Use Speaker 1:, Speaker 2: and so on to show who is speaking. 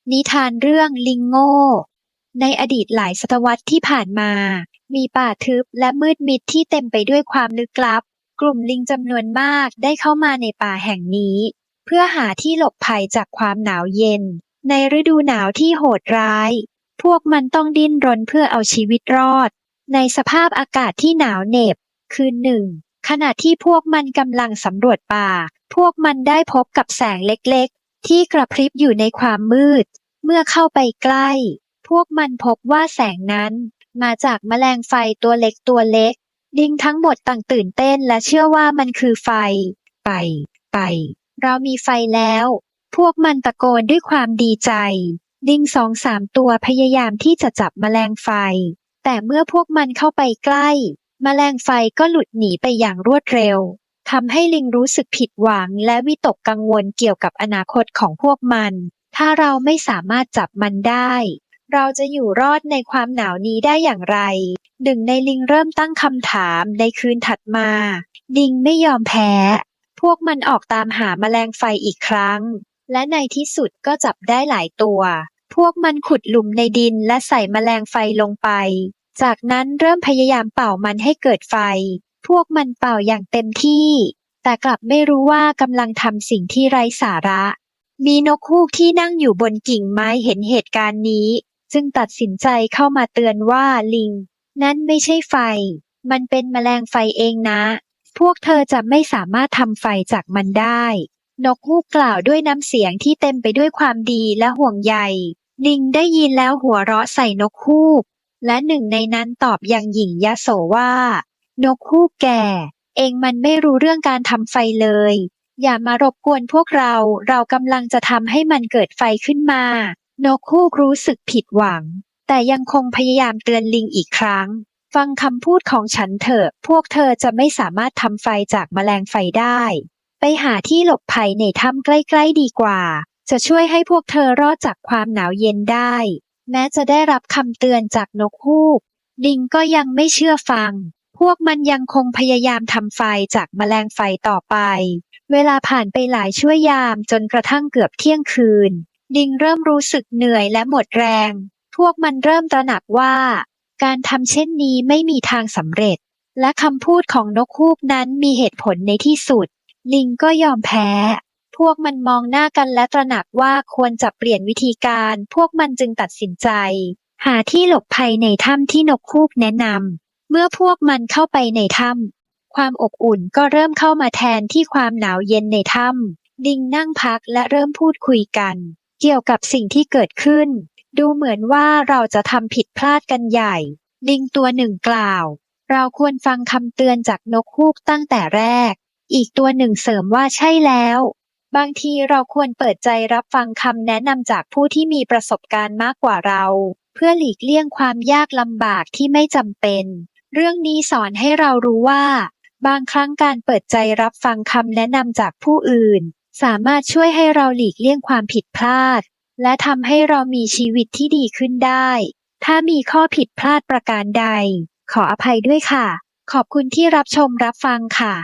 Speaker 1: นิทานเรื่องลิงโง่ในอดีตหลายศตวรรษที่ผ่านมา มีป่าทึบและมืดมิดที่เต็มไปด้วยความลึกลับ กลุ่มลิงจำนวนมากได้เข้ามาในป่าแห่งนี้เพื่อหาที่หลบภัยจากความหนาวเย็นในฤดูหนาวที่โหดร้าย พวกมันต้องดิ้นรนเพื่อเอาชีวิตรอดในสภาพอากาศที่หนาวเหน็บคืนหนึ่งขณะที่พวกมันกำลังสำรวจป่าพวกมันได้พบกับแสงเล็กๆที่กระพริบอยู่ในความมืดเมื่อเข้าไปใกล้พวกมันพบว่าแสงนั้นมาจากแมลงไฟตัวเล็กลิงทั้งหมดต่างตื่นเต้นและเชื่อว่ามันคือไฟไปไปเรามีไฟแล้วพวกมันตะโกนด้วยความดีใจลิง2-3ตัวพยายามที่จะจับแมลงไฟแต่เมื่อพวกมันเข้าไปใกล้แมลงไฟก็หลุดหนีไปอย่างรวดเร็วทำให้ลิงรู้สึกผิดหวังและวิตกกังวลเกี่ยวกับอนาคตของพวกมันถ้าเราไม่สามารถจับมันได้เราจะอยู่รอดในความหนาวนี้ได้อย่างไรหนึ่งในลิงเริ่มตั้งคำถามในคืนถัดมาลิงไม่ยอมแพ้พวกมันออกตามหาแมลงไฟอีกครั้งและในที่สุดก็จับได้หลายตัวพวกมันขุดหลุมในดินและใส่แมลงไฟลงไปจากนั้นเริ่มพยายามเป่ามันให้เกิดไฟพวกมันเป่าอย่างเต็มที่แต่กลับไม่รู้ว่ากำลังทำสิ่งที่ไร้สาระมีนกฮูกที่นั่งอยู่บนกิ่งไม้เห็นเหตุการณ์นี้จึงตัดสินใจเข้ามาเตือนว่าลิงนั่นไม่ใช่ไฟมันเป็นแมลงไฟเองนะพวกเธอจะไม่สามารถทำไฟจากมันได้นกฮูกกล่าวด้วยน้ำเสียงที่เต็มไปด้วยความดีและห่วงใยลิงได้ยินแล้วหัวเราะใส่นกฮูกและหนึ่งในนั้นตอบอย่างหยิ่งยโสว่านกฮูกแก่เองมันไม่รู้เรื่องการทำไฟเลยอย่ามารบกวนพวกเรากำลังจะทำให้มันเกิดไฟขึ้นมานกฮูกรู้สึกผิดหวังแต่ยังคงพยายามเตือนลิงอีกครั้งฟังคำพูดของฉันเถอะพวกเธอจะไม่สามารถทำไฟจากแมลงไฟได้ไปหาที่หลบภัยในถ้ำใกล้ๆดีกว่าจะช่วยให้พวกเธอรอดจากความหนาวเย็นได้แม้จะได้รับคำเตือนจากนกฮูกลิงก็ยังไม่เชื่อฟังพวกมันยังคงพยายามทำไฟจากแมลงไฟต่อไปเวลาผ่านไปหลายชั่วยามจนกระทั่งเกือบเที่ยงคืนลิงเริ่มรู้สึกเหนื่อยและหมดแรงพวกมันเริ่มตระหนักว่าการทำเช่นนี้ไม่มีทางสำเร็จและคำพูดของนกฮูกนั้นมีเหตุผลในที่สุดลิงก็ยอมแพ้พวกมันมองหน้ากันและตระหนักว่าควรจะเปลี่ยนวิธีการพวกมันจึงตัดสินใจหาที่หลบภัยในถ้ำที่นกฮูกแนะนำเมื่อพวกมันเข้าไปในถ้ำความอบอุ่นก็เริ่มเข้ามาแทนที่ความหนาวเย็นในถ้ำลิงนั่งพักและเริ่มพูดคุยกันเกี่ยวกับสิ่งที่เกิดขึ้นดูเหมือนว่าเราจะทำผิดพลาดกันใหญ่ลิงตัวหนึ่งกล่าวเราควรฟังคำเตือนจากนกฮูกตั้งแต่แรกอีกตัวหนึ่งเสริมว่าใช่แล้วบางทีเราควรเปิดใจรับฟังคำแนะนำจากผู้ที่มีประสบการณ์มากกว่าเราเพื่อหลีกเลี่ยงความยากลำบากที่ไม่จำเป็นเรื่องนี้สอนให้เรารู้ว่าบางครั้งการเปิดใจรับฟังคำแนะนำจากผู้อื่นสามารถช่วยให้เราหลีกเลี่ยงความผิดพลาดและทำให้เรามีชีวิตที่ดีขึ้นได้ถ้ามีข้อผิดพลาดประการใดขออภัยด้วยค่ะขอบคุณที่รับชมรับฟังค่ะ